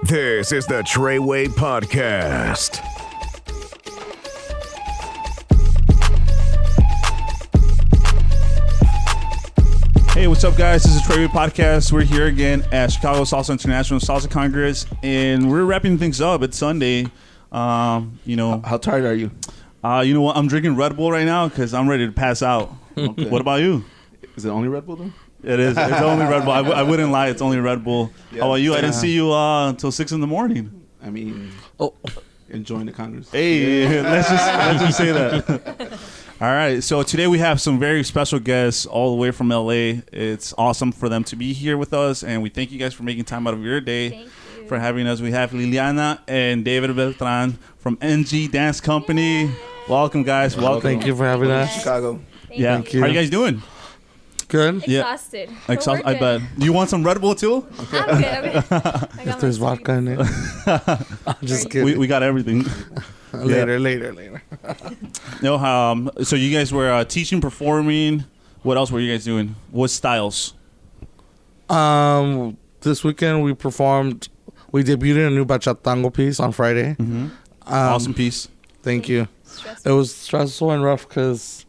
This is the Treyguey Podcast. Hey, what's up, guys? This is Treyguey Podcast. We're here again at Chicago International Salsa Congress, and we're wrapping things up. It's Sunday. How tired are you? You know what? I'm drinking Red Bull right now because I'm ready to pass out. Okay. What about you? Is it only Red Bull though? It is. It's only Red Bull. I wouldn't lie. It's only Red Bull. Yeah. How about you? I didn't see you until 6 a.m. I mean, enjoying the Congress. Hey, let's just say that. All right. So today we have some very special guests all the way from LA. It's awesome for them to be here with us, and we thank you guys for making time out of your day. Thank you for having us. We have Lyliana and David Beltran from NG Dance Company. Yay. Welcome, guys. Welcome. Thank you for having us. Chicago. Thank you. How are you guys doing? Good. Exhausted. Yeah. I bet. You want some Red Bull too? I'm good. If there's vodka in it. I'm just kidding. We got everything. Later. No, so you guys were teaching, performing. What else were you guys doing? What styles? This weekend we debuted a new bachatango piece on Friday. Mm-hmm. Awesome piece. Thank you. Stressful. It was stressful and rough because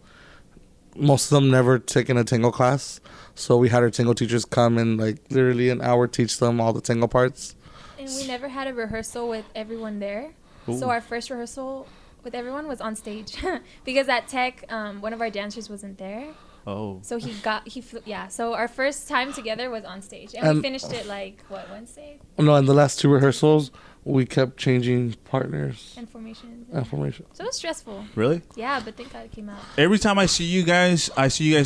most of them never taken a tango class. So we had our tango teachers come and like literally an hour teach them all the tango parts. And we never had a rehearsal with everyone there. Ooh. So our first rehearsal with everyone was on stage because at Tech, one of our dancers wasn't there. Oh. So So our first time together was on stage, and we finished it Wednesday? No, in the last two rehearsals, we kept changing partners And formations. and formation. So it was stressful. Really? Yeah, but thank God it came out. Every time I see you guys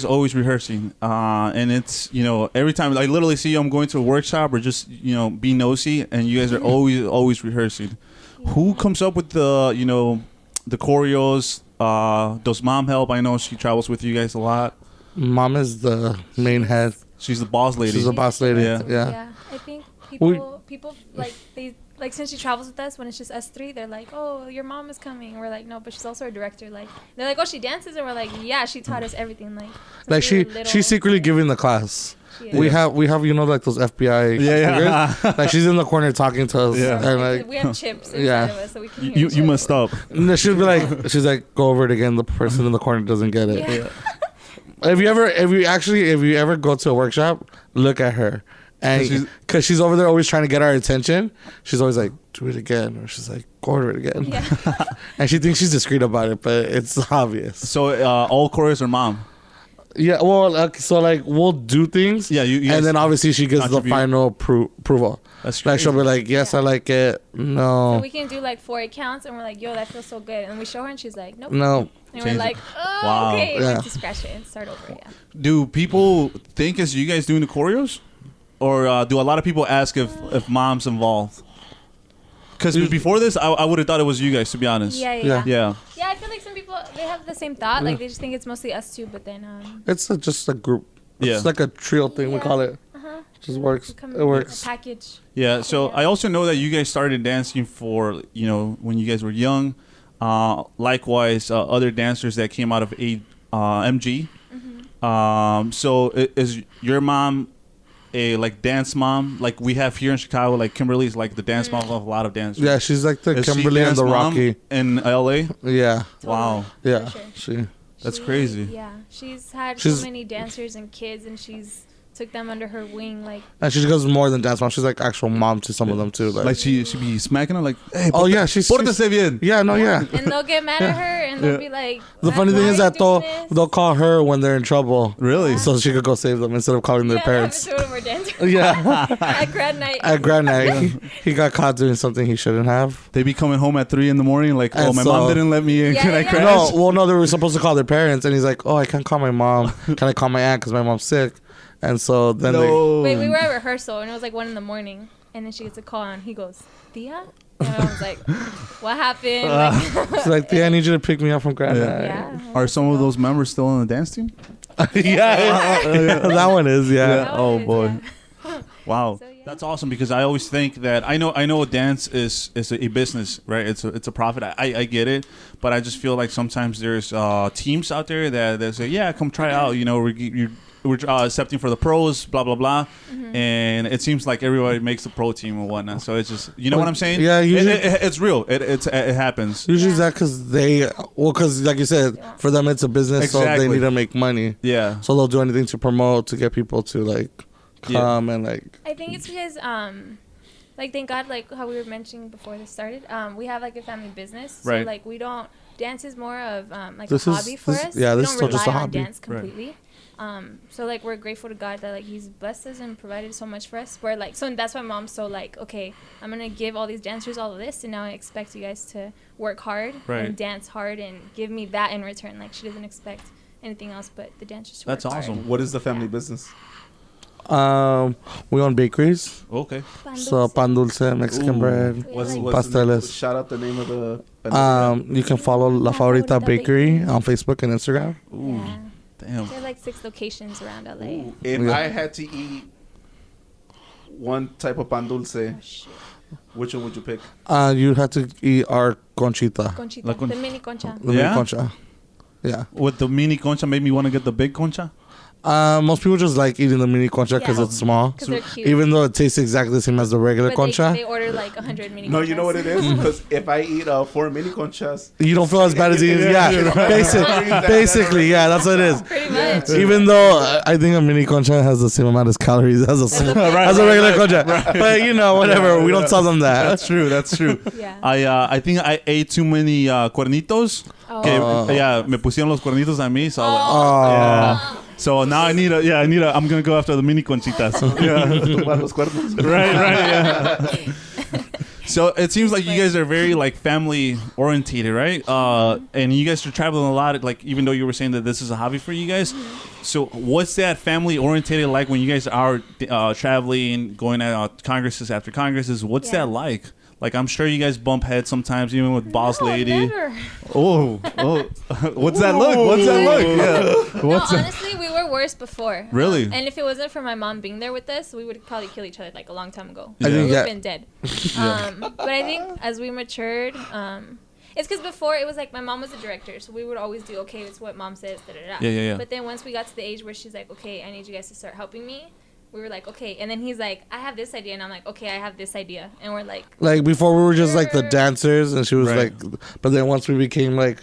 always rehearsing. And it's, every time I literally see you, I'm going to a workshop or just, be nosy, and you guys are always rehearsing. Yeah. Who comes up with the choreos? Does mom help? I know she travels with you guys a lot. Mom is the main head. She's the boss lady. She's the boss lady. Yeah. Yeah. I think people like since she travels with us, when it's just us three, they're like, "Oh, your mom is coming." And we're like, "No, but she's also a director." Like they're like, "Oh, she dances," and we're like, "Yeah, she taught us everything." Like she's secretly giving the class. Yeah. We have like those FBI figures. Like she's in the corner talking to us. Yeah. And like we have chips inside of us, so we can hear You must stop. No, she's like, go over it again. The person in the corner doesn't get it. Yeah. If you ever go to a workshop, look at her. And because she's over there always trying to get our attention, she's always like, do it again, or she's like, go over it again. Yeah. And she thinks she's discreet about it, but it's obvious. So all choreos are mom. Yeah, well, we'll do things. Yeah, you and then obviously she gives contribute. the final approval. That's like she'll be like, yes, I like it. No. So we can do 4 counts, and we're like, yo, that feels so good. And we show her, and she's like, nope. No. And we're like, oh, wow. okay. Yeah. We have to scratch it and start over. Yeah. Do people think it's you guys doing the choreos? Or do a lot of people ask if mom's involved? Because before this, I would have thought it was you guys, to be honest. Yeah. Yeah, I feel like some people, they have the same thought. Like, they just think it's mostly us two, but then... It's just a group. Yeah. It's like a trio thing, we call it. Uh-huh. Just works. It works. A package. Yeah, so I also know that you guys started dancing for, when you guys were young. Likewise, other dancers that came out of MG. Mm-hmm. So is your mom a dance mom like we have here in Chicago? Like Kimberly's like the dance mom of a lot of dancers. Yeah, she's like the Is she Kimberly and dance the mom Rocky in LA. Yeah. Wow. Yeah. Sure. That's crazy. Yeah, she's had so many dancers and kids, and she's took them under her wing. And she goes more than dance mom. She's like actual mom to some of them too. Like she be smacking her like, hey, she's pórtese bien. Yeah, no, yeah. And they'll get mad at her, and they'll be like, the funny thing is that they'll call her when they're in trouble. Really? So she could go save them instead of calling their parents. Yeah. At grad night. At grad night, he got caught doing something he shouldn't have. They be coming home at 3 a.m. like, And my mom didn't let me in. Can I crash? No, they were supposed to call their parents, and he's like, oh, I can't call my mom. Can I call my aunt because my mom's sick? And so then Wait, we were at rehearsal, and it was 1 a.m, and then she gets a call, and he goes, Tia? And I was like, what happened? she's like, Tia, I need you to pick me up from grad night. Yeah. Are some of those members still on the dance team? Yeah. That one is, yeah. Oh, boy. Wow. So, yeah. That's awesome because I always think that I know dance is a business, right? It's a profit. I get it, but I just feel like sometimes there's teams out there that say, yeah, come try out. You know, we're accepting for the pros, blah blah blah, and it seems like everybody makes the pro team and whatnot. So it's just, you know what I'm saying? Yeah, usually it's real. It happens. Usually it's that because like you said, for them it's a business, so they need to make money. Yeah. So they'll do anything to promote, to get people to like come and like. I think it's because like thank God, like how we were mentioning before this started, we have like a family business, so like we don't dance is more of like a hobby for us. Yeah, this is still just just a on hobby. dance completely. So like we're grateful to God that like He's blessed us and provided so much for us. Where like so that's why Mom's so like, okay, I'm gonna give all these dancers all of this, and now I expect you guys to work hard and dance hard and give me that in return. Like she doesn't expect anything else but the dancers to That's work awesome. hard. What is the family business? We own bakeries. Okay. So pan dulce, Mexican bread, What's pasteles. Shout out the name of the. You can follow La Favorita Bakery on Facebook and Instagram. Ooh. Yeah. Damn. There are like 6 locations around LA. Ooh. If I had to eat one type of pan dulce, which one would you pick? You have to eat our conchita. Conchita, the mini concha. The mini concha. Yeah. With the mini concha, made me want to get the big concha. Most people just like eating the mini concha because it's small. Because they're cute. Even though it tastes exactly the same as the regular concha. They order like 100 mini conchas. No, you know what it is? Because if I eat 4 mini conchas, You don't feel as bad as eating. Basically, yeah, that's what it is. Pretty much. Even though I think a mini concha has the same amount of calories as a regular concha. But you know, whatever. We don't tell them that. That's true. That's true. Yeah. I think I ate too many cuernitos. Oh. Yeah, me pusieron los cuernitos a mí. So I was like, yeah. So now I'm gonna go after the mini conchitas. Yeah. Right, yeah. So it seems like you guys are very like family orientated, right? And you guys are traveling a lot. Like even though you were saying that this is a hobby for you guys, so what's that family orientated like when you guys are traveling, going at congresses after congresses? What's that like? Like I'm sure you guys bump heads sometimes, even with boss lady. Never. Oh, what's that look? What's that look? Yeah. What's that? Honestly, we were worse before. Really? And if it wasn't for my mom being there with us, we would probably kill each other like a long time ago. Yeah. We would have been dead. But I think as we matured, it's because before it was like my mom was a director, so we would always do, okay, it's what mom says, da-da-da. Yeah. But then once we got to the age where she's like, okay, I need you guys to start helping me, we were like, okay. And then he's like, I have this idea. And I'm like, okay, I have this idea. And we're like before we were just like the dancers, and she was Right. like, but then once we became like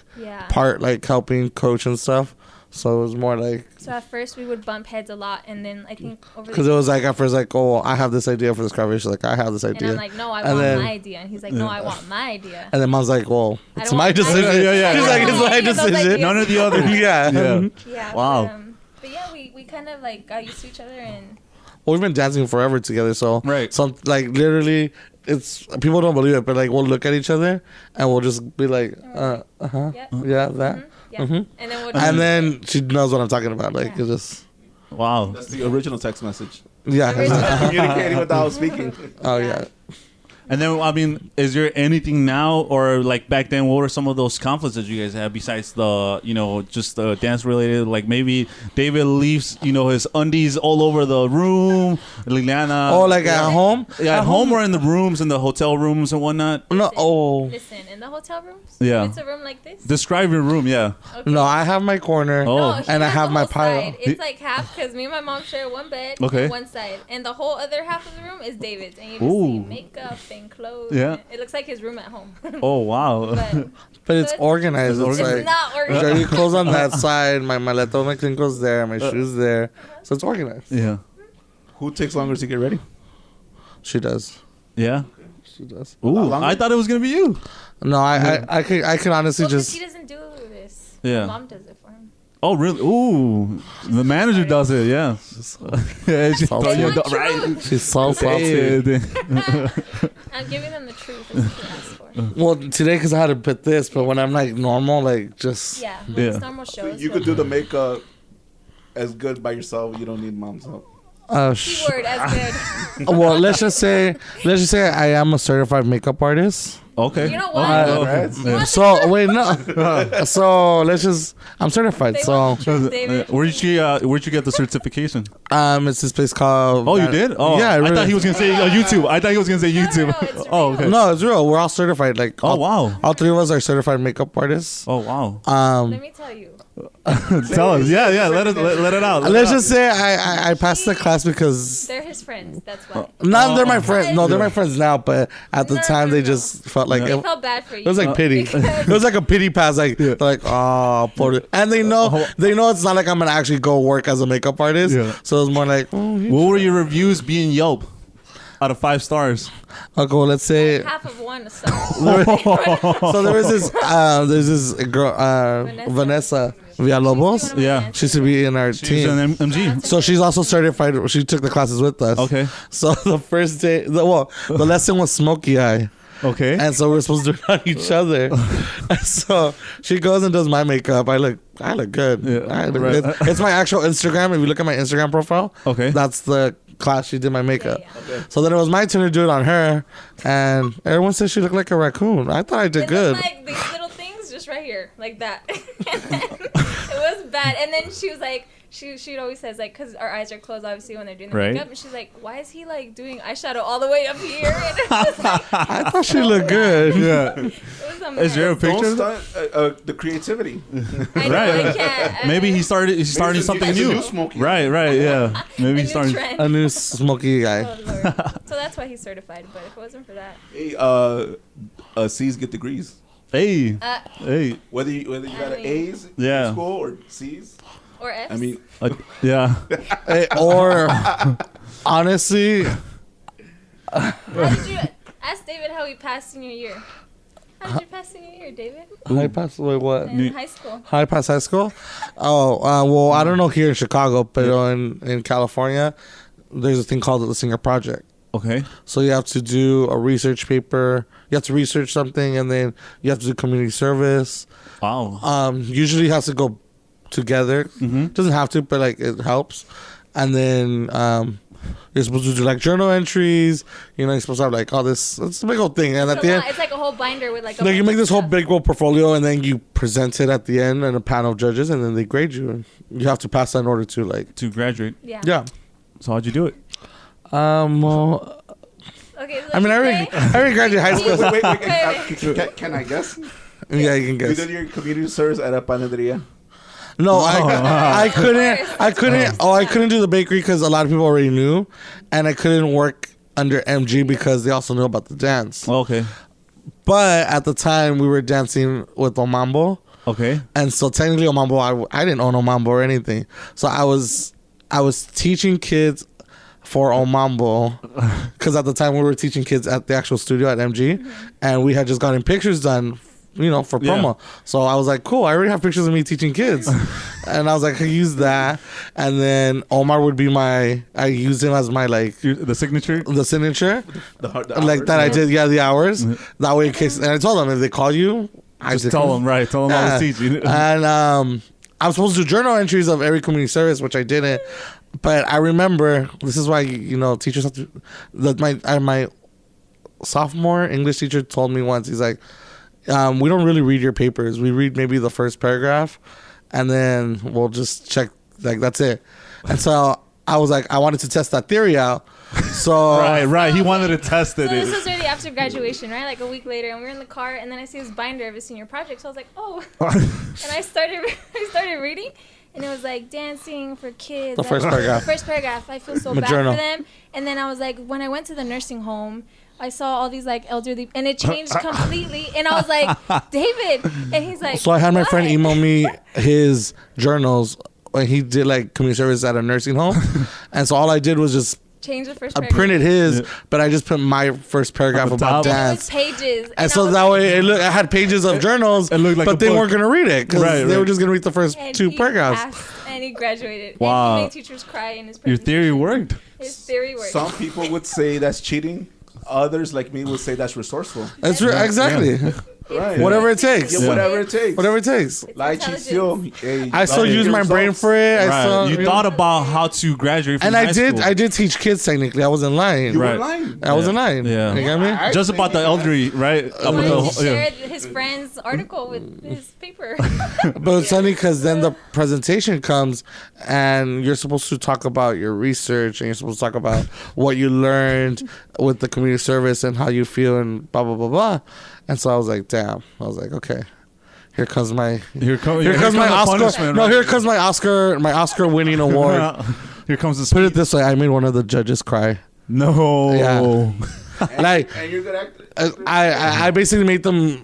part like helping coach and stuff, so it was more like. So at first we would bump heads a lot, and then I think over Because it was like at first like, oh, I have this idea for this cover. She's like, I have this idea. and I'm like, no, I And want then- my idea. And he's like, no, I want my idea. And then mom's like, well, I it's don't my want decision. Yeah. She's like, it's my decision. None of the others. Yeah. Yeah. Wow. But yeah, we kind of like got used to each other, and Well, we've been dancing forever together, so Right. some like literally, it's people don't believe it, but like we'll look at each other and we'll just be like, Yep. yeah, that, yeah. Mhm. And then and then she knows what I'm talking about. Like it's just, Wow. That's the original text message. yeah. Communicating without speaking. Oh yeah. And then, I mean, is there anything now or like back then, what were some of those conflicts that you guys had besides the, just the dance related? Like maybe David leaves, his undies all over the room. Lyliana. Oh, like at home? Yeah, at home or in the rooms, in the hotel rooms and whatnot? No. Oh. Listen, in the hotel rooms? Yeah. It's a room like this? Describe your room, yeah. Okay. No, I have my corner. Oh. No, she and I has have the my whole pile. side. It's like half because me and my mom share one bed Okay. on one side, and the whole other half of the room is David's, and you just Ooh. see makeup and clothes. Yeah. And it looks like his room at home. Oh, wow. But But it's So organized. It's It's like it's not organized. dirty clothes on that side. My maleta, my clincos there. My shoes there. So it's organized. Yeah. Who takes longer to get ready? She does. Yeah. She does. Ooh, I thought it was going to be you. No, I could honestly Well, 'cause just. he doesn't do this. Yeah. My mom does it for him. Oh, really? Ooh. The manager does it, yeah. Yeah, she Salty. told you It's not right. true. She's so salty. I'm giving them the truth. That's what they asked for. Well, today because I had to put this, but when I'm like normal, like just. Yeah. When Yeah. it's normal shows. You could do the makeup as good by yourself. You don't need mom's help. Keyword as good. Well, let's just say I am a certified makeup artist. Okay. You know what? Congrats. You want So wait, no. So let's just. I'm certified. They So want the truth, David. Where'd you get the certification? it's this place called. Oh, you did? Oh, yeah. I thought he was gonna say YouTube. I thought he was gonna say YouTube. No, it's Oh, real. okay. No, it's real. We're all certified. Like, Oh, wow. all three of us are certified makeup artists. Oh, wow. Let me tell you. Tell us. Yeah. Let it out. Let's just say I passed the class because They're his friends. That's why. they're my friends. No, they're my friends now. But at the time, they just felt like I felt bad for you. it was like pity. It was like a pity pass. Like they're like, oh, poor. And they know it's not like I'm gonna actually go work as a makeup artist. Yeah. So it's more like, What were your reviews being Yelp out of 5 stars? I'll go. Let's say. half of one. So. So there's this girl, Vanessa Villalobos. Yeah. She used to be in our She's team. an MG. So she's also certified. She took the classes with us. Okay. So the first day, the lesson was smoky eye. Okay. And so we're supposed to do it on each other. And so she goes and does my makeup. I look good. Yeah, I look right. good. It's my actual Instagram. If you look at my Instagram profile, Okay. that's the class she did my makeup. Yeah. So then it was my turn to do it on her, and everyone said she looked like a raccoon. I thought I did It good. looked like these little things just right here, like that. It was bad. And then she was like, she always says like, because our eyes are closed obviously when they're doing the Right. makeup, and she's like, why is he like doing eyeshadow all the way up here? And it was like, I thought she looked good. Yeah. it was a Is there a mess. picture? Don't stunt the creativity. I know, Right. I can't. Maybe he's starting it's a something new- new. it's a new Smokey. Right. Yeah. Maybe The he's new starting. trend. A new smoky guy. Oh, Lord. So that's why he's certified. But if it wasn't for that, Hey, C's get degrees. Hey. uh, Hey. Whether you got an mean- A's Yeah. in school or C's. or F's. I mean, Yeah. Or honestly, how did you ask David how he passed senior year? How did you pass senior year, David? high pass. Wait, what? In high school. High pass high school? Oh, well, I don't know here in Chicago, but in California, there's a thing called the Singer Project. Okay. So you have to do a research paper. You have to research something, and then you have to do community service. Wow. Usually it has to go together. Doesn't have to, but like it helps. And then you're supposed to do like journal entries. You know, you're supposed to have like all this. It's a big old thing. And at the end, It's like a whole binder with like. like you make this whole big old portfolio, and then you present it at the end, and a panel of judges, and then they grade you. And you have to pass that in order to like. To graduate. Yeah. Yeah. So how'd you do it? Well, Okay. So I mean, I already graduated high school. wait. Can I guess? Yeah, you can You guess. did your community service at a panaderia. No, I couldn't. Oh, I couldn't do the bakery because a lot of people already knew, and I couldn't work under MG because they also knew about the dance. Okay. But at the time, we were dancing with Omambo, Okay. and so technically Omambo, I didn't own Omambo or anything. So I was teaching kids for Omambo because at the time we were teaching kids at the actual studio at MG, and we had just gotten pictures done, you know, for promo. Yeah. So I was like, cool, I already have pictures of me teaching kids. And I was like, I use that. And then Omar would be I used him as my like The signature. the signature, The like hours. that I did, the hours. That way in case, and I told them if they call you, Just tell them, right? Tell them I was teaching. And I'm supposed to do journal entries of every community service, which I didn't. But I remember, this is why, you know, teachers have to, my sophomore English teacher told me once, he's like, we don't really read your papers. We read maybe the first paragraph, and then we'll just check, like, that's it. And so I was like, I wanted to test that theory out. So Right. He wanted to test it. So this was already after graduation, right? Like a week later, and we were in the car, and then I see this binder of his senior project. So I was like, oh, and I started reading, and it was like dancing for kids. The first paragraph. The first paragraph. I feel so My bad journal. for them. And then I was like, when I went to the nursing home, I saw all these like elderly, and it changed completely. And I was like, David, and he's like, So I had my friend "What?" email me his journals when he did like community service at a nursing home. And so all I did was just, Change the first I paragraph. printed his, but I just put my first paragraph At the about top? And it was dance. pages. And so that way, I had pages of journals, It looked like but a they book. weren't going to read it because Right, they were right. just going to read the first and two he paragraphs. passed, and he graduated. Wow. And he made teachers cry in his Your presentation. theory worked. His theory worked. Some people would say that's cheating. Others, like me, would say that's resourceful. That's right, exactly. Right. Whatever it takes. Yeah, whatever it takes. Whatever it takes. It's Like intelligence. I still use my brain for it. I Right. still, You thought about how to graduate from and high school. I did teach kids technically. I wasn't lying. You were Right. lying. I wasn't lying. Yeah. You get me? Just about the elderly, right? He Up wanted until- to share his friend's article with his paper. But it's funny because then the presentation comes and you're supposed to talk about your research and you're supposed to talk about what you learned with the community service and how you feel and blah, blah, blah, blah. And so I was like, damn. I was like, okay. Here comes my Here comes my the Oscar. punishment, No, right? here comes my Oscar winning award. Here comes the Put speed. it this way, I made one of the judges cry. No. Yeah. Like And you're a good actor. I basically made them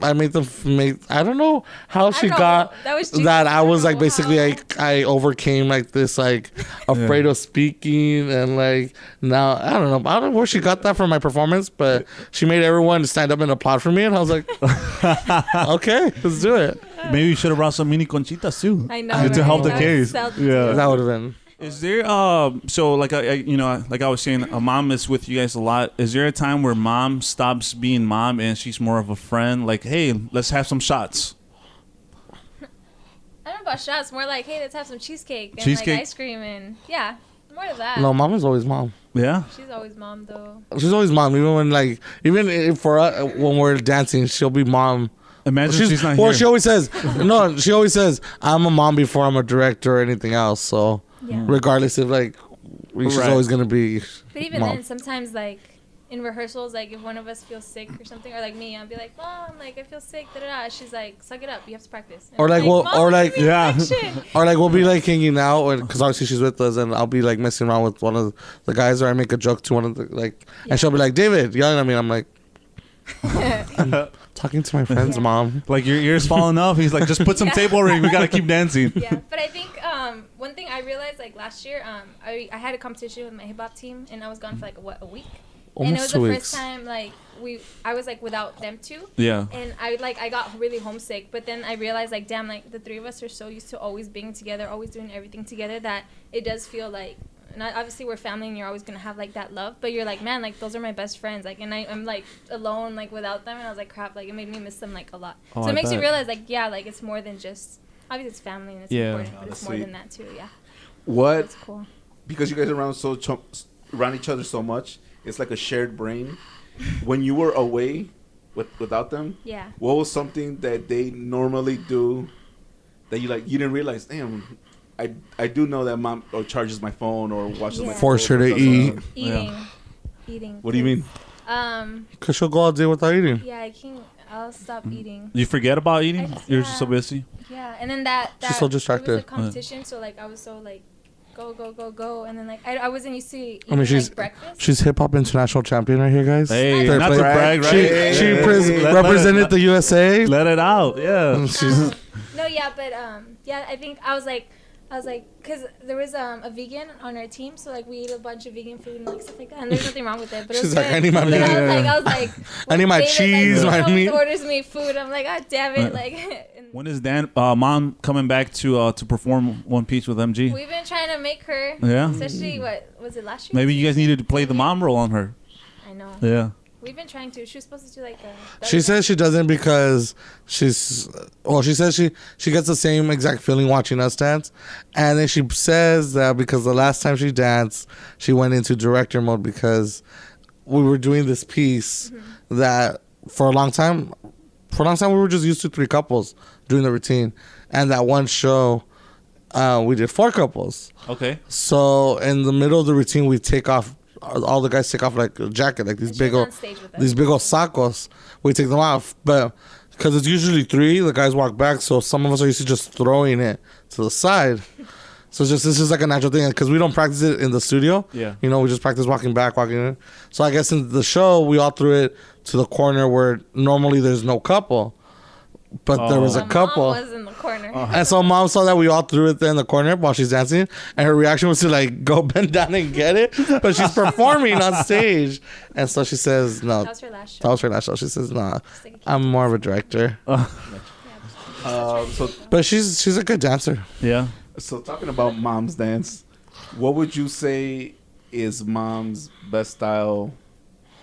make I don't know how she don't know. got That was that I was like genius. basically How? like I overcame like this like afraid of speaking and like now I don't know where she got that from my performance, but she made everyone stand up and applaud for me and I was like okay, let's do it. Maybe you should have brought some mini conchitas too. I know, To right? help the That case. sounds- Yeah. That would have been Is there so like like I was saying, a mom is with you guys a lot. Is there a time where mom stops being mom and she's more of a friend? Like, hey, let's have some shots. I don't know about shots. More like, hey, let's have some cheesecake and Cheesecake? like ice cream and yeah, more of that. no. Mom is always mom. Yeah. She's always mom though. She's always mom. Even when like even if for us, when we're dancing, she'll be mom. Imagine she's not well, here. she always says no. She always says I'm a mom before I'm a director or anything else. So Yeah. regardless of like, she's Right. always gonna be. But even Mom. then, sometimes like in rehearsals, like if one of us feels sick or something, or like me, I'll be like, Mom, like I feel sick. Da da da. She's like, suck it up. You have to practice. And Or I'm like, well, Mom, or like, give me Yeah. affection. Or like we'll be like hanging out, because obviously she's with us, and I'll be like messing around with one of the guys, or I make a joke to one of the like, Yeah. and she'll be like, David, yelling at me. I'm like, talking to my friend's Yeah. mom. Like your ears falling off. He's like, just put some Yeah. tape over it. We gotta keep dancing. Yeah, but I think one thing I realized like last year, I had a competition with my hip hop team, and I was gone for like a week. And it was Almost 2 the weeks. first time like I was like without them two. Yeah. And I got really homesick, but then I realized like damn, like the three of us are so used to always being together, always doing everything together, that it does feel like, and obviously we're family and you're always gonna have like that love, but you're like, man, like those are my best friends, like, and I'm like alone like without them, and I was like, crap, like it made me miss them like a lot. Oh, So I it makes you bet. realize like, yeah, like it's more than just, obviously it's family and it's Yeah. important, but it's more Honestly. than that too. Yeah, What? it's cool. Because you guys are around each other so much, it's like a shared brain. When you were away without them, Yeah. what was something that they normally do that you didn't realize? Damn, I do know that mom or charges my phone or watches my Yeah. Force her clothes to or eat. something. Eating. What do you mean? Cause she'll go all day without eating. Yeah, I'll stop eating. You forget about eating? I just- You're just so yeah. busy. Yeah, and then that She's so It distracted. was a competition, so like I was so like go, and then like I wasn't used to eating I mean, like breakfast. She's hip hop international champion right here, guys. Hey, Third not to place. brag, right? She Hey, let represented it, the USA. let it out. Yeah. She's No, yeah, but yeah, I think I was like, cause there was a vegan on our team, so like we ate a bunch of vegan food and like stuff like that, and there's nothing wrong with it. But it She's was like, good. I need my But meat. I was like, I need my David, cheese, like, my he meat. always orders me food. I'm like, God damn it, like. and When is mom coming back to perform One Piece with MG? we've been trying to make her. Yeah? Especially what was it last year? Maybe you guys needed to play the mom role on her. I know. Yeah. We've been trying to. She was supposed to do like a. She says she doesn't because she says she gets the same exact feeling watching us dance, and then she says that because the last time she danced, she went into director mode because we were doing this piece that for a long time we were just used to 3 couples doing the routine, and that one show we did 4 couples. Okay. So in the middle of the routine, we take off. All the guys take off like a jacket, like these And she big was old, on stage with us. these big old sacos. We take them off, but because it's usually 3, the guys walk back. So some of us are used to just throwing it to the side. So this is like a natural thing because we don't practice it in the studio. Yeah. You know, we just practice walking back, walking in. So I guess in the show, we all threw it to the corner where normally there's no couple, but there was a My couple. Mom was in the corner. And so mom saw that we all threw it there in the corner while she's dancing, and her reaction was to like go bend down and get it, but she's performing on stage, and so she says no. That was her last show. That was her last show. She says nah, Just like a kid. I'm more of a director, So but she's a good dancer. Yeah. So talking about mom's dance, what would you say is mom's best style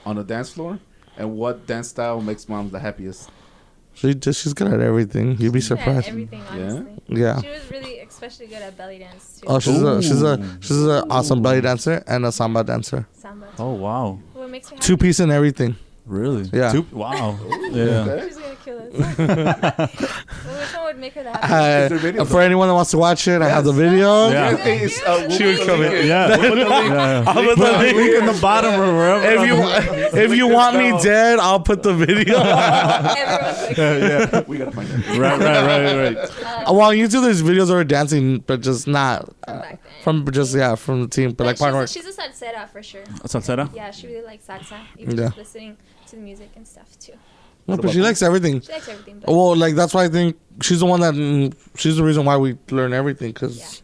on the dance floor, and what dance style makes moms the happiest? She's good at everything. You'd be She's good at surprised. everything, honestly. Yeah. She was really especially good at belly dance too. Oh, she's a awesome belly dancer and a samba dancer. Samba. Oh wow. What makes her happy? 2-piece and everything. Really? Yeah. Wow. Yeah. She's gonna kill us. Well, which one would make her the happiest? Is there videos For anyone that wants to watch it, I have the video. Yeah. She would come in. Yeah. I'll put the link in the bottom or wherever. If you want me dead, I'll put the video. Everyone's like, Yeah. We gotta find it. Right. Well, on YouTube, there's videos of her dancing, but just not back then. from the team, but like part work. she's a salsera for sure. Salsera? Yeah, she really likes salsa. Even Yeah. just listening to the music and stuff too. No, but she likes everything. She likes everything. But Well, like that's why I think she's the one that she's the reason why we learn everything. Cause,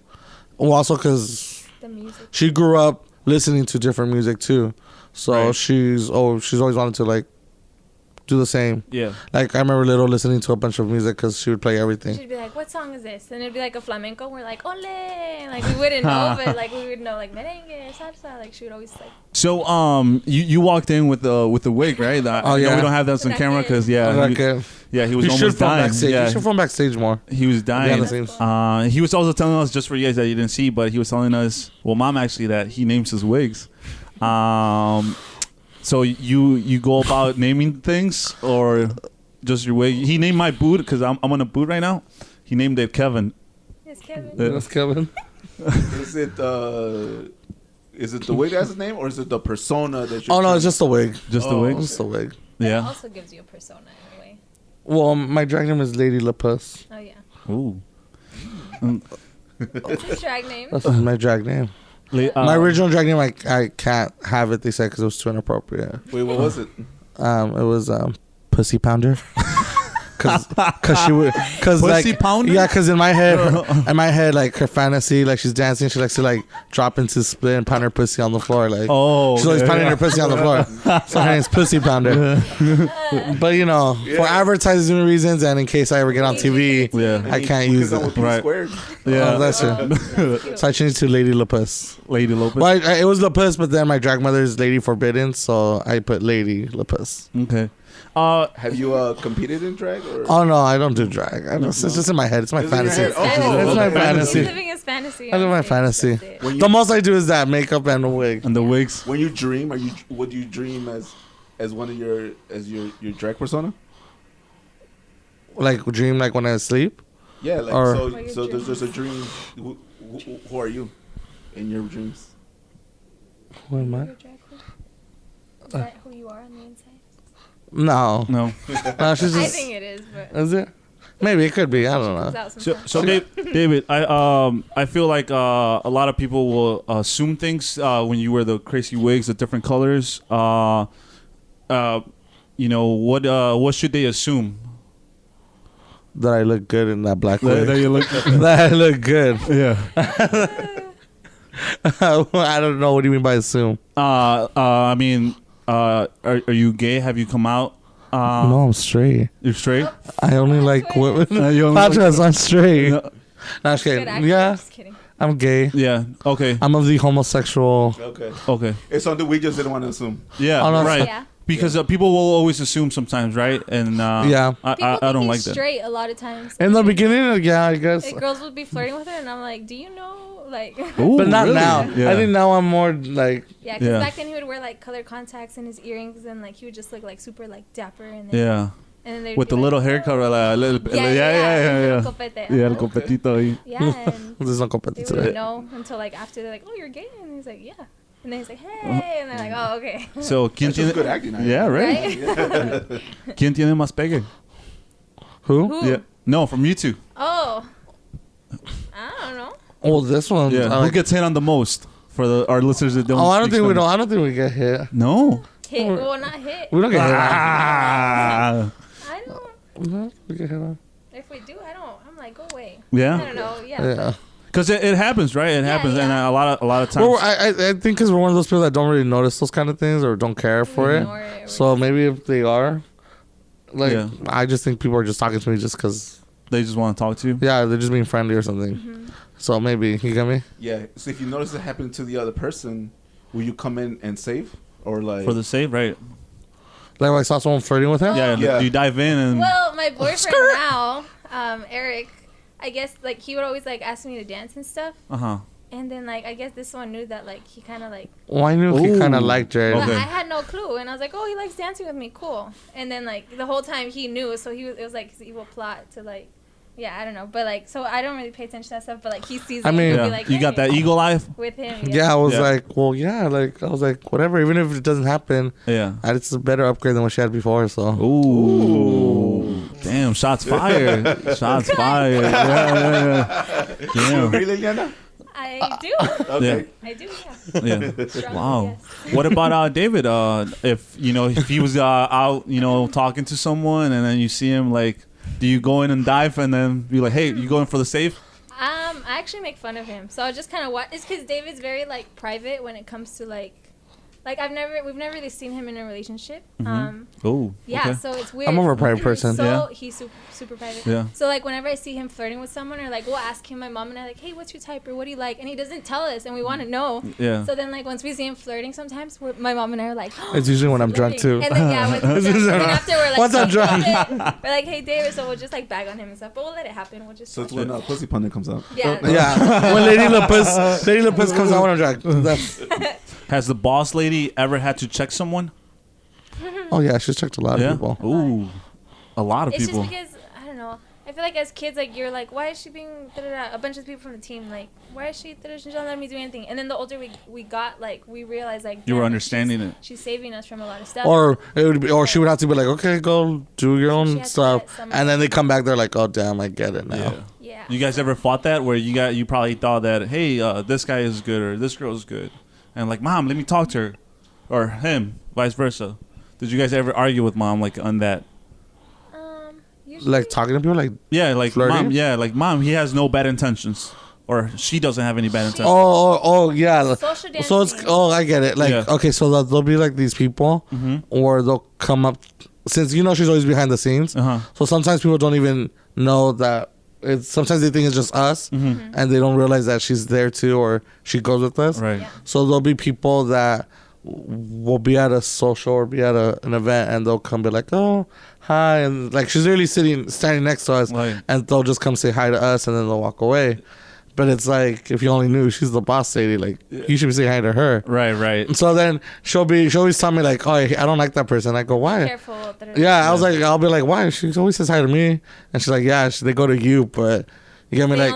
well, also because the music. she grew up listening to different music too, so Right. she's always wanted to like do the same. Yeah. Like I remember Little listening to a bunch of music because she would play everything. She'd be like, "What song is this?" And it'd be like a flamenco. We're like, "Ole!" Like we wouldn't know, but like we would know like merengue, salsa. Like she would always like. So you walked in with the wig, right? Oh, yeah. We don't have that on camera because Like, he was you should almost film dying. backstage. Yeah. You should film backstage more. He was dying. Behind the scenes. He was also telling us, just for you guys that you didn't see, but he was telling us, well, Mom actually, that he names his wigs. So you go about naming things or just your wig? He named my boot because I'm on a boot right now. He named it Kevin. Yes, Kevin. That's Kevin. Is it the wig that's his name, or is it the persona that you're Oh no, trying- it's just a wig. Just the wig. Just a wig. It Yeah. also gives you a persona in a way. Well, my drag name is Lady La Puss. Oh yeah. Ooh. That's his drag name. That's my drag name. My original drag name, I can't have it. They said because it was too inappropriate. Wait, what was it? It was Pussy Pounder. Cause she would, cause Pussy like, Pounder? yeah, cause in my head, like her fantasy, like she's dancing, she likes to like drop into split and pound her pussy on the floor, like she's always pounding her pussy on the floor. So her name's Pussy Pounder. But you know, for advertising reasons and in case I ever get on TV, I can't use it. Right. Squared. Yeah. Oh, that's it. So I changed to Lady La Puss. Lady Lopez. Well, it was La Puss, but then my drag mother's Lady Forbidden, so I put Lady La Puss. Okay. Have you competed in drag? Or? Oh no, I don't do drag. It's just in my head. It's my It's in your fantasy. head? Oh, It's my okay. fantasy. He's living his fantasy. I live my honestly. fantasy. That's it. When The you, most I do is that makeup and a wig. And the wigs. when you dream, would you dream as one of your drag persona? Like dream, like when I sleep. Yeah, like Or- so there's just a dream. Who are you in your dreams? Who am I? Your drag queen? Is that who you are on the inside? No, No. no, she's I just. think it is, but Is it? Maybe it could be. I don't comes know. out So, sometimes. so David, I feel like a lot of people will assume things when you wear the crazy wigs, the different colors. You know what should they assume? That I look good in that black wig. That you look. That I look good. Yeah. I don't know. What do you mean by assume? I mean, are you gay? Have you come out? No, I'm straight. You're straight. I only like women. You only like- Patras, I'm straight. No. No, I'm just Good kidding. actor. Yeah, Just kidding. I'm gay. Yeah. Okay. I'm of the homosexual. Okay, Okay. it's something we just didn't want to assume. Yeah. Oh, no, right. Yeah. Because people will always assume sometimes, right? And Yeah. I People don't think like he's that. straight a lot of times. In the beginning, yeah, I guess. Like, girls would be flirting with her, and I'm like, do you know? Like, Ooh, But not really? now. Yeah. I think now I'm more like. yeah, because Yeah. back then he would wear like colored contacts and his earrings, and like he would just look like super like dapper, and then, Yeah. and then they'd With be the like, little "Oh." haircut, a little bit. Yeah, Yeah. el copete, Yeah, el uh-huh. copetito ahí. Yeah, and There's no they competition. wouldn't know until like after they're like, oh, you're gay, and he's like, yeah, and then he's like, hey, and they're like, oh, okay, So, ¿quién That's just tiene? good acting. Yeah, right. right? ¿Quién tiene más pegue? Who? Who? Yeah. No, from you two. Oh, I don't know. Oh, this one. Yeah. I Who like- gets hit on the most for our listeners that don't? Oh, I don't speak think we Spanish? don't. I don't think we get hit. No. Hit? Well, not hit. We don't get hit. Ah. I don't. No, we get hit on. If we do, I don't. I'm like, go away. Yeah. I don't know. Yeah. Yeah. Because it happens, right? It happens, and yeah. a lot of times. Well, I think because we're one of those people that don't really notice those kind of things or don't care for it. Ignore it or So maybe if they are, like, Yeah. I just think people are just talking to me just because, they just want to talk to you. yeah, they're just being friendly or something. Mm-hmm. So maybe, you get me? Yeah. So if you notice it happened to the other person, will you come in and save or like? For the save, right? Like when I saw someone flirting with him. Yeah. You dive in and. Well, my boyfriend now, Eric, I guess like he would always like ask me to dance and stuff. And then like I guess this one knew that like he kind of like. Well, I knew he kind of liked her. But I had no clue, and I was like, oh, he likes dancing with me, cool. And then like the whole time he knew, so it was like his evil plot to like. Yeah, I don't know, but like, so I don't really pay attention to that stuff. But like, he sees. I mean, be like, you got that eagle eye with him. Yeah, I was like, well, yeah, like I was like, whatever. Even if it doesn't happen, it's a better upgrade than what she had before. So. Ooh. Damn! Shots fired! Shots fired! Yeah. Really, Lyliana? I do. Okay. I do. Yeah. Yeah. Wow. Yes. What about David? If he was out, talking to someone, and then you see him like. Do you go in and dive and then be like, hey, you going for the save? I actually make fun of him. So I just kind of watch. It's because David's very like private when it comes to like we've never really seen him in a relationship. Oh. Yeah. Okay. So it's weird. I'm more of a private person. So he's super private. Yeah. So like whenever I see him flirting with someone or like we'll ask him, my mom and I like, hey, what's your type or what do you like? And he doesn't tell us and we want to know. Yeah. So then like once we see him flirting, sometimes my mom and I are like, oh, it's usually when I'm drunk too. And then when he's drunk, and after we're like, once I'm drunk, we're like, hey David, so we'll just like bag on him and stuff, but we'll let it happen. We'll just. So it's when Pussy Pundit comes out. Yeah. Yeah. When Lady Lapis comes out when I'm drunk. That's. Has the boss lady ever had to check someone? Oh yeah, she's checked a lot of people. Ooh, a lot of it's people. It's just because I don't know. I feel like as kids, like you're like, why is she being a bunch of people from the team? Like, why is she she don't let me do anything? And then the older we got, like we realized like you were understanding it. She's saving us from a lot of stuff. Or it would be, or she would have to be like, okay, go do your own stuff, and then they come back, they're like, oh damn, I get it now. Yeah. You guys ever fought that where you probably thought that, hey, this guy is good or this girl is good, and like, mom, let me talk to her, or him, vice versa. Did you guys ever argue with mom like on that? Like talking to people, like flirting? Mom, he has no bad intentions, or she doesn't have any bad intentions. Oh, yeah. Social dancing. So it's I get it. Like okay, so there'll be like these people, or they'll come up since she's always behind the scenes. So sometimes people don't even know that. Sometimes they think it's just us, and they don't realize that she's there too, or she goes with us. Right. Yeah. So there'll be people that will be at a social or be at an event, and they'll come be like, "Oh, hi," and like she's really standing next to us, and they'll just come say hi to us, and then they'll walk away. But it's like, if you only knew she's the boss lady, like you should be saying hi to her. Right. So then she'll always tell me like, oh, I don't like that person. I go, why? Careful. Yeah, I'll be like, why? She always says hi to me, and she's like, yeah, they go to you, but you get me like,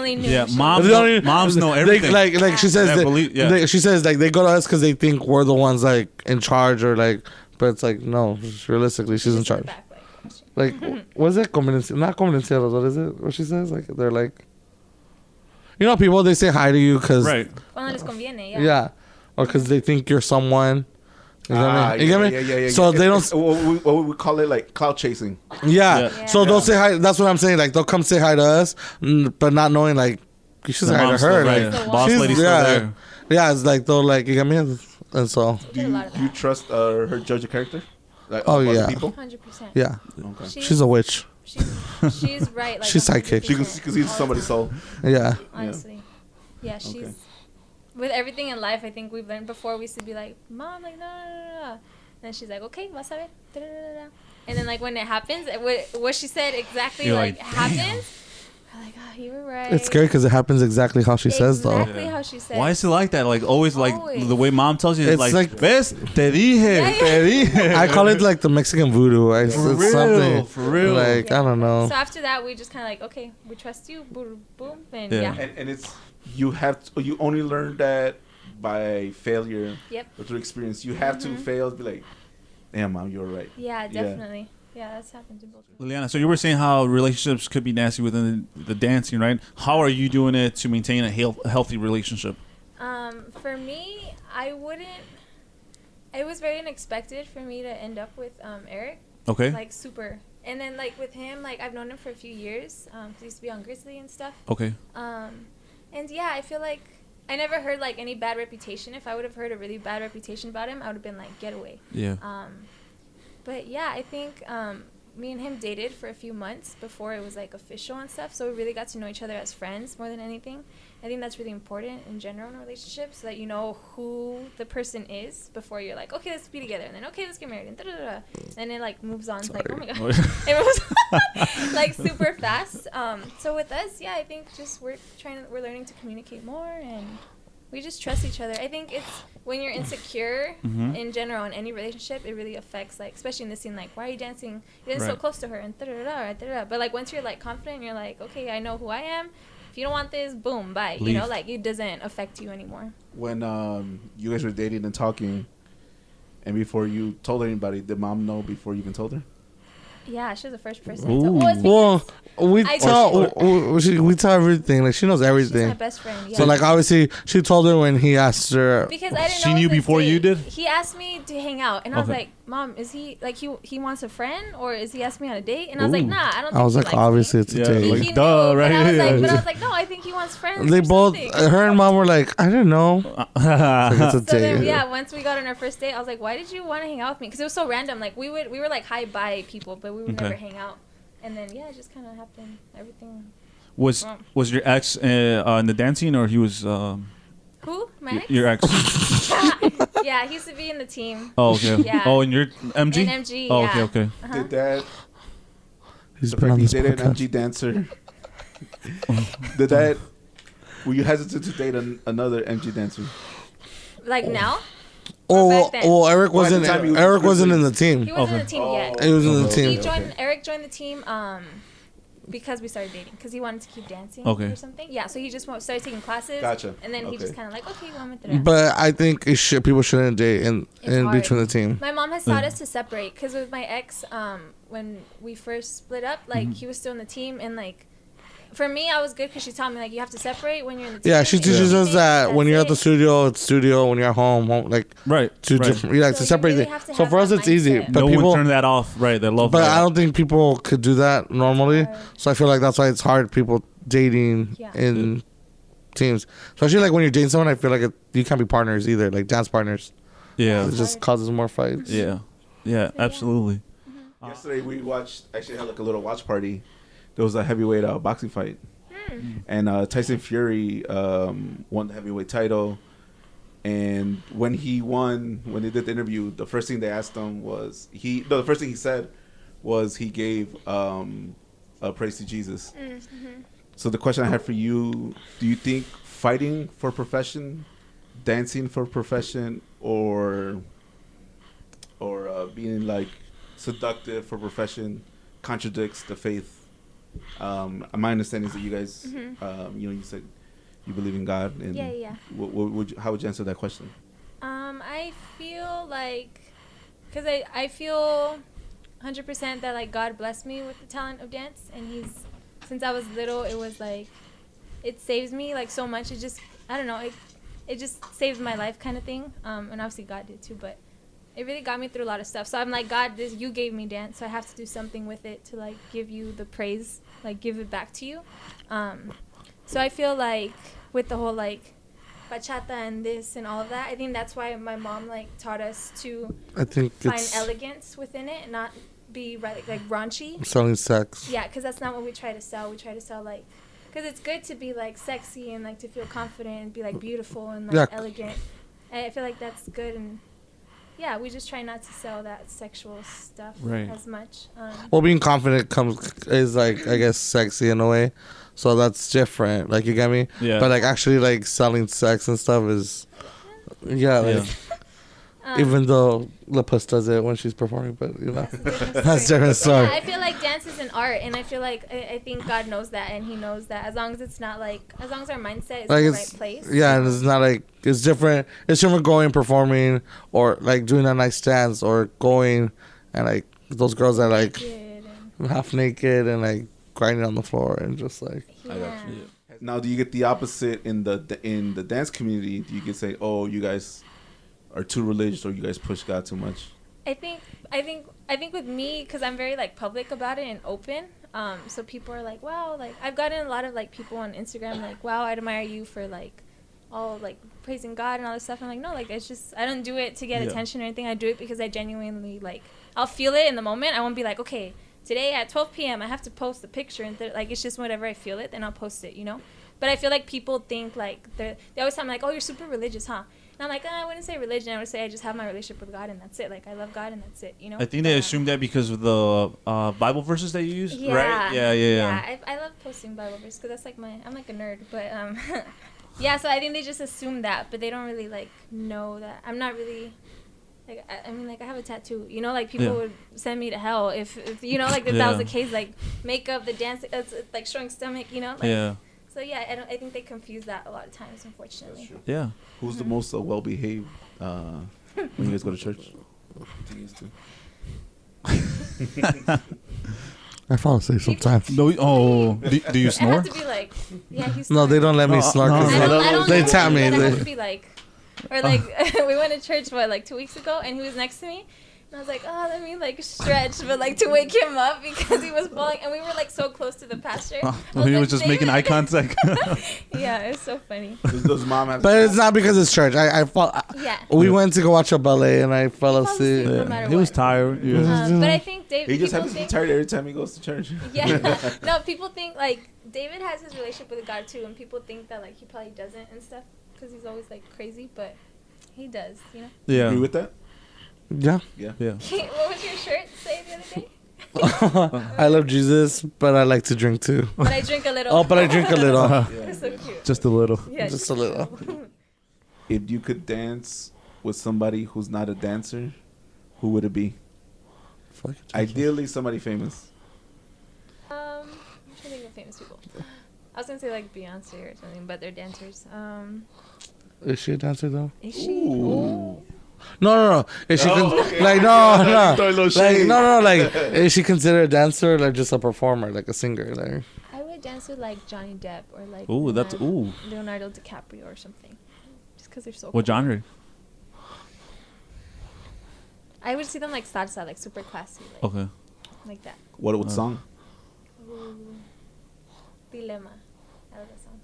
moms know everything. Like she says, she says like they go to us because they think we're the ones like in charge or like, but it's like no, realistically she's in charge. Like, what is it? Not convenencieros. What is it? What she says? Like they're like. People, they say hi to you because... Right. Cuando les conviene, yeah. Or because they think you're someone. You get me? Yeah. So they don't... What we call it, like, cloud chasing. Yeah. So they'll say hi. That's what I'm saying. Like, they'll come say hi to us, but not knowing, like, you should say hi to her. Right. Like, boss lady's still there. Yeah, it's like, they'll, like, you get me? And so... Do you trust her judge of character? Like, people? 100%. Yeah. Okay. She's a witch. She's right. Like, she's psychic. She can see somebody's soul. Yeah. Honestly. Yeah, she's... With everything in life, I think we've learned before, we used to be like, Mom, like, no. And she's like, okay, vas a ver. Da-da-da-da. And then, like, when it happens, what she said exactly, like happens... Like, oh, you were right. It's scary because it happens exactly how she says, though. Exactly how she says. Why is it like that? Like, always, like, the way mom tells you, it's like, ves, te dije. I call it, like, the Mexican voodoo. It's something. For real. Like, I don't know. So after that, we just kind of like, okay, we trust you, boom, boom, and And it's, you only learn that by failure. Yep. Or through experience. You have to fail to be like, damn, Mom, you were right. Yeah, definitely. Yeah, that's happened to both of us. Lyliana, so you were saying how relationships could be nasty within the dancing, right? How are you doing it to maintain a healthy relationship? For me, I wouldn't. It was very unexpected for me to end up with Eric. Okay. Like super, and then like with him, like I've known him for a few years. He used to be on Grizzly and stuff. Okay. And yeah, I feel like I never heard like any bad reputation. If I would have heard a really bad reputation about him, I would have been like, get away. Yeah. But yeah, I think me and him dated for a few months before it was like official and stuff. So we really got to know each other as friends more than anything. I think that's really important in general in a relationship, so that you know who the person is before you're like, okay, let's be together, and then okay, let's get married, and da-da-da-da. And it like moves on. It's like, oh my god, it moves like super fast. So with us, yeah, I think just we're learning to communicate more, and we just trust each other. I think it's when you're insecure in general in any relationship, it really affects, like, especially in this scene, like, why are you dancing? You're dancing so close to her, and da-da-da-da. But like once you're like confident, you're like, okay, I know who I am. If you don't want this, boom, bye. Leave. You know, like, it doesn't affect you anymore. When you guys were dating and talking, and before you told anybody, did mom know before you even told her? Yeah, she was the first person. Well, we tell everything. Like, she knows everything. She's my best friend. Yeah. So like, obviously, she told her when he asked her. Because I didn't know. She knew before you did? He asked me to hang out, and I was like, Mom, is he like he wants a friend, or is he asking me on a date? And I was like, Nah, I don't. I was like, obviously, it's a date. Like, He duh, knew, right? But I was like, no, I think he wants friends. They or both, something. her and mom were like, I don't know. Like, it's a So then, date. yeah, once we got on our first date, I was like, why did you want to hang out with me? Because it was so random. Like, we were like hi bye people, but we would never hang out. And then yeah, it just kind of happened. Everything. Was your ex in the dancing, or he was? Who? My ex? Your ex. Yeah, he used to be in the team. Oh, okay. Yeah. Oh, and your MG. In MG. Oh, yeah. okay. Did that? He's The been fact on he this dated an podcast. MG dancer. Did that? Were you hesitant to date another MG dancer? Like now? Oh, back then? well, Eric Well, at the wasn't. time he was Eric wasn't busy. in the team. He wasn't in the team yet. He was in the Okay. team. Eric joined the team because we started dating, because he wanted to keep dancing Okay. or something. Yeah, so he just started taking classes. Gotcha. And then he Okay. just kind of like, okay, well, I'm with the But I think people shouldn't date in hard. between the team. My mom has taught us to separate, because with my ex, when we first split up, like he was still in the team, and like for me, I was good because she taught me like you have to separate when you're in the team. Yeah, she teaches us that when you're at the That's it. studio, it's studio. When you're at home, like Right. two right. different. Yeah, So to you separate really it. have to So have for us, that it's easy. mindset. But No people, one turn that off. Right. They love but that. I don't think people could do that normally. Hard. So I feel like that's why it's hard. People dating Yeah. in teams, especially like when you're dating someone. I feel like you can't be partners either, like dance partners. Yeah. It just causes more fights. Yeah. Yeah. Absolutely. Yesterday we actually had like a little watch party. There was a heavyweight boxing fight, and Tyson Fury won the heavyweight title. And when he won, when they did the interview, the first thing they asked him was the first thing he said was he gave a praise to Jesus. So the question I have for you: do you think fighting for profession, dancing for profession, or being like seductive for profession contradicts the faith? My understanding is that you guys, you said you believe in God, and Yeah. how would you answer that question? I feel like, because I feel 100% that like God blessed me with the talent of dance, and since I was little, it was like, it saves me like so much. It just, I don't know, it just saves my life kind of thing. And obviously God did too, but it really got me through a lot of stuff. So I'm like, God, you gave me dance, so I have to do something with it to like give you the praise, like give it back to you. So I feel like with the whole like bachata and this and all of that, I think that's why my mom like taught us to I think find it's elegance within it and not be like raunchy. selling sex. Yeah, because that's not what we try to sell. We try to sell like, because it's good to be like sexy and like to feel confident and be like beautiful and like elegant. And I feel like that's good, and yeah, we just try not to sell that sexual stuff as much. Well, being confident is like, I guess, sexy in a way. So that's different. Like, you get me? Yeah. But like actually like selling sex and stuff is, even though La Puss does it when she's performing, but that's different story. Yeah, I feel like dance is an art, and I feel like I think God knows that, and He knows that as long as it's not like, as long as our mindset is Like, in the it's right place. yeah, and it's not like, it's different. It's different going performing or like doing a nice dance or going and like those girls that like Good and, half naked and like grinding on the floor and just like. yeah. Now, do you get the opposite in the dance community? Do you get say, oh, you guys are too religious, or you guys push God too much? I think with me, because I'm very like public about it and open, so people are like, wow, like I've gotten a lot of like people on Instagram like, wow, I admire you for like all like praising God and all this stuff. I'm like, no, like it's just, I don't do it to get attention or anything. I do it because I genuinely like, I'll feel it in the moment. I won't be like, okay, today at 12 p.m. I have to post a picture, and like it's just whenever I feel it, then I'll post it, you know. But I feel like people think like they always tell me like, oh, you're super religious, huh? And I'm like, I wouldn't say religion. I would say I just have my relationship with God, and that's it. Like I love God, and that's it, you know. I think they assume that because of the Bible verses that you use, Yeah, right? Yeah. I love posting Bible verses because that's like I'm like a nerd, but yeah. So I think they just assume that, but they don't really like know that I'm not really. Like I mean, like I have a tattoo, you know. Like people would send me to hell if you know, like if that was the case. Like makeup, the dance, it's like showing stomach, you know. Like, so yeah, I think they confuse that a lot of times, unfortunately. Yeah. Who's the most well-behaved when you guys go to church? I fall asleep sometimes. No. Oh. Do you I snore? have to be like, yeah, he's. No, they don't let me snore. no. 'Cause I don't they know. tap me. I have to be like, or like we went to church like 2 weeks ago, and he was next to me. And I was like, oh, let me like stretch, but like to wake him up because he was falling, and we were like so close to the pastor. He was just making eye contact. Yeah, it's so funny. Does mom have? But it's not because it's church. I fall. Yeah. We went to go watch a ballet, and I fell He falls asleep asleep. no matter He was what. tired. Yeah. But I think David. He just people happens to be think- tired every time he goes to church. Yeah. No, people think like David has his relationship with God too, and people think that like he probably doesn't and stuff because he's always like crazy, but he does, you know. Yeah. Agree with that? Yeah. Yeah. Yeah. What was your shirt say the other day? I love Jesus, but I like to drink too. But I drink a little. Oh, but I drink a little. It's so cute. Just a little. Yeah, Just a little. If you could dance with somebody who's not a dancer, who would it be? Fuck. Ideally, somebody famous. I'm trying to think of famous people. I was gonna say like Beyonce or something, but they're dancers. Is she a dancer though? Is she? Ooh. No. Is she okay. like no? Throw a little Like shade. no. Like is she considered a dancer or like just a performer, like a singer? Like I would dance with like Johnny Depp or like Ooh, that's Leonardo DiCaprio or something, just because they're so. What cool. genre? I would see them like salsa, like super classy, like, Okay. like that. What song? Ooh. Dilemma. I love that song.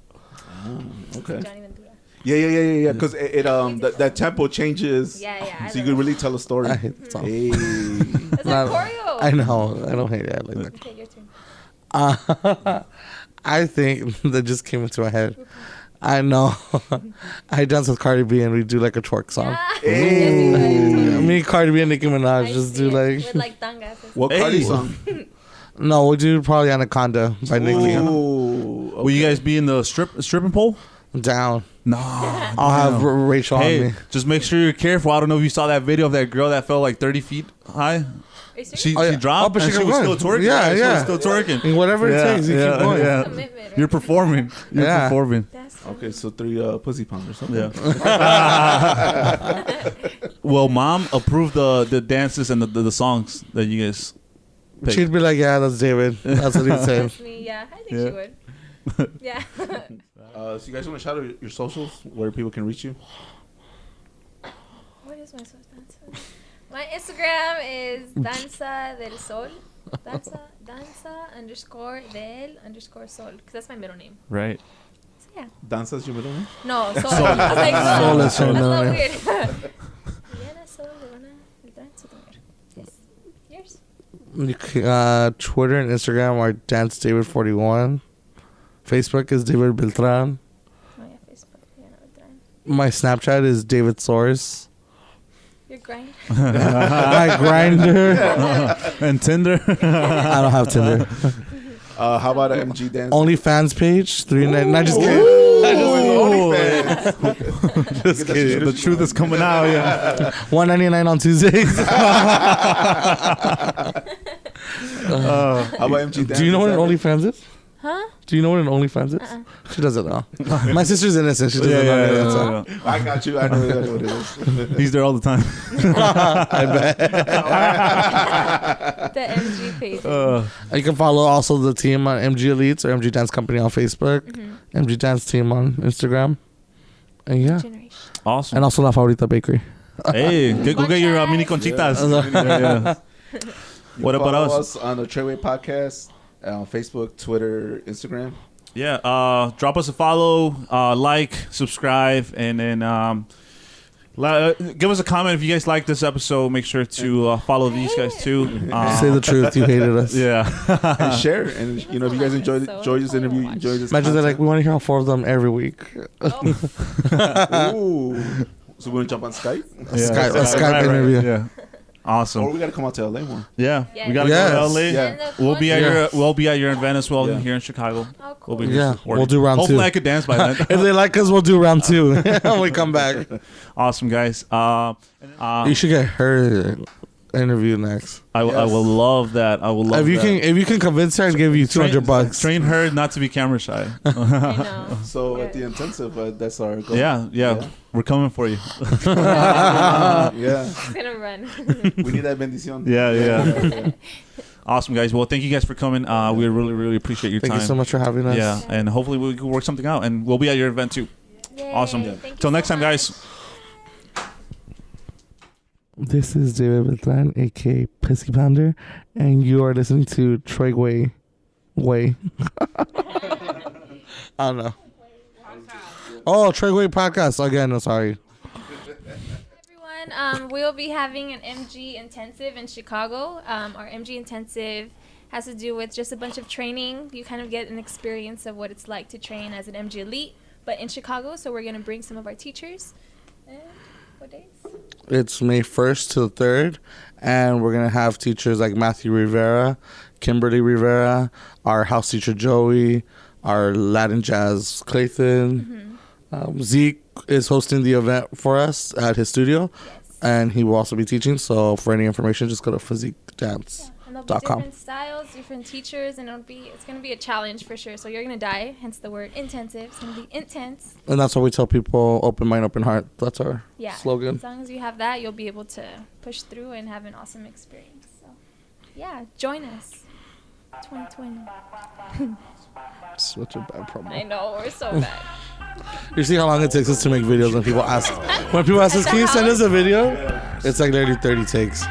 Oh, okay. Johnny Ventura. Yeah. Because it that tempo changes. Yeah. So you can really tell a story. I hate the song. Hey. It's like choreo. I know. I don't hate it. I like that. Okay, your turn. I think that just came into my head. I know. I dance with Cardi B and we do like a twerk song. Yeah. Hey. Yes, Me, Cardi B, and Nicki Minaj I just see do it. like. with like tangas. What Hey. Cardi song? No, we do probably Anaconda by Nicki. Ooh, Will you guys be in the stripping pole? Down. No. I'll have Rachel on Hey, me. just make sure you're careful. I don't know if you saw that video of that girl that fell like 30 feet high. Are you serious? She Oh, yeah. dropped, Oh, but and she she kept was going. still twerking. Yeah, She yeah. was still twerking. And whatever it takes, you keep going. Yeah. Commitment, right? You're performing. You're Yeah. performing. That's funny. Okay, so 3 pussy pounds or something. Yeah. Well, mom approved the dances and the songs that you guys picked. She'd be like, "Yeah, that's David. That's what he'd say." That's me. Yeah, I think Yeah. she would. Yeah. So you guys want to shout out your socials where people can reach you? What is my social dance? My Instagram is Danza del Sol. Danza _del_sol. Because that's my middle name. Right. So yeah. Danza's your middle name? No, Sol. I was like, Sol Sol. is her That's middle not name. weird. Lyliana, Sol, Leona, Beltran, Sotomayor. Yes. Yours? Twitter and Instagram are DanceDavid41. Facebook is David Beltran. Oh yeah, Facebook. Yeah, no, Beltran. My Snapchat is David Source. Your grind. My Grinder. And Tinder. I don't have Tinder. How about an MG dance? OnlyFans page. $3.99. Just kidding. Just kidding. The truth is coming out. Yeah. $1.99 on Tuesdays. How about MG dance? Do you know what an OnlyFans is? Huh? Do you know what an OnlyFans is? She doesn't know. My sister's innocent. She doesn't know. Yeah, That's all. yeah. I got you. I know exactly what it is. He's there all the time. I bet. The MG page. You can follow also the team on MG Elites or MG Dance Company on Facebook, MG Dance Team on Instagram, and yeah, Generation. Awesome. and also La Favorita Bakery. Hey, go get your mini conchitas. Yeah. What about Follow us? on the Treyguey Podcast on Facebook, Twitter, Instagram. Yeah, drop us a follow, like, subscribe, and then Give us a comment if you guys like this episode. Make sure to follow these guys too. Say the truth. You hated us. Yeah. And share. And if you guys enjoy this interview, enjoy this. Imagine they're like, we want to hear all 4 of them every week. Ooh. So we're gonna jump on Skype. A Skype interview. Yeah. Awesome. Or we gotta come out to LA more. Yeah. Yeah. We gotta go to LA. Yeah. We'll be at your event as well here in Chicago. Oh, cool. We'll be here supporting. We'll do round 2. Hopefully I could dance by then. If they like us, we'll do round 2 when we come back. Awesome, guys. You should get her interview next. I will love that. I will love if you can convince her, I'd give you $200. Train her not to be camera shy. I know. So at the intensive, that's our goal. Yeah. We're coming for you. Yeah. It's gonna run. We need that bendición. Yeah. Awesome, guys. Well, thank you guys for coming. We really, really appreciate your time. Thank you so much for having us. Yeah, and hopefully we can work something out, and we'll be at your event too. Yay. Awesome. Till next time, guys. This is David Beltran, aka Pesky Pounder, and you are listening to Treyguey Way. I don't know. Oh, Treyguey Podcast again. I'm sorry. Everyone, we'll be having an MG intensive in Chicago. Our MG intensive has to do with just a bunch of training. You kind of get an experience of what it's like to train as an MG elite, but in Chicago. So we're gonna bring some of our teachers. And what days? It's May 1st to the 3rd, and we're going to have teachers like Matthew Rivera, Kimberly Rivera, our house teacher Joey, our Latin jazz Clayton. Zeke is hosting the event for us at his studio, and he will also be teaching. So for any information, just go to physiquedance.com. And there'll be different styles, different teachers, and it's going to be a challenge for sure. So you're going to die, hence the word intensive. It's going to be intense. And that's what we tell people, open mind, open heart. That's our slogan. As long as you have that, you'll be able to push through and have an awesome experience. So, yeah, join us. 2020. Such a bad promo. I know, we're so bad. You see how long it takes us to make videos when people ask us, can you send us a video? It's like literally 30 takes.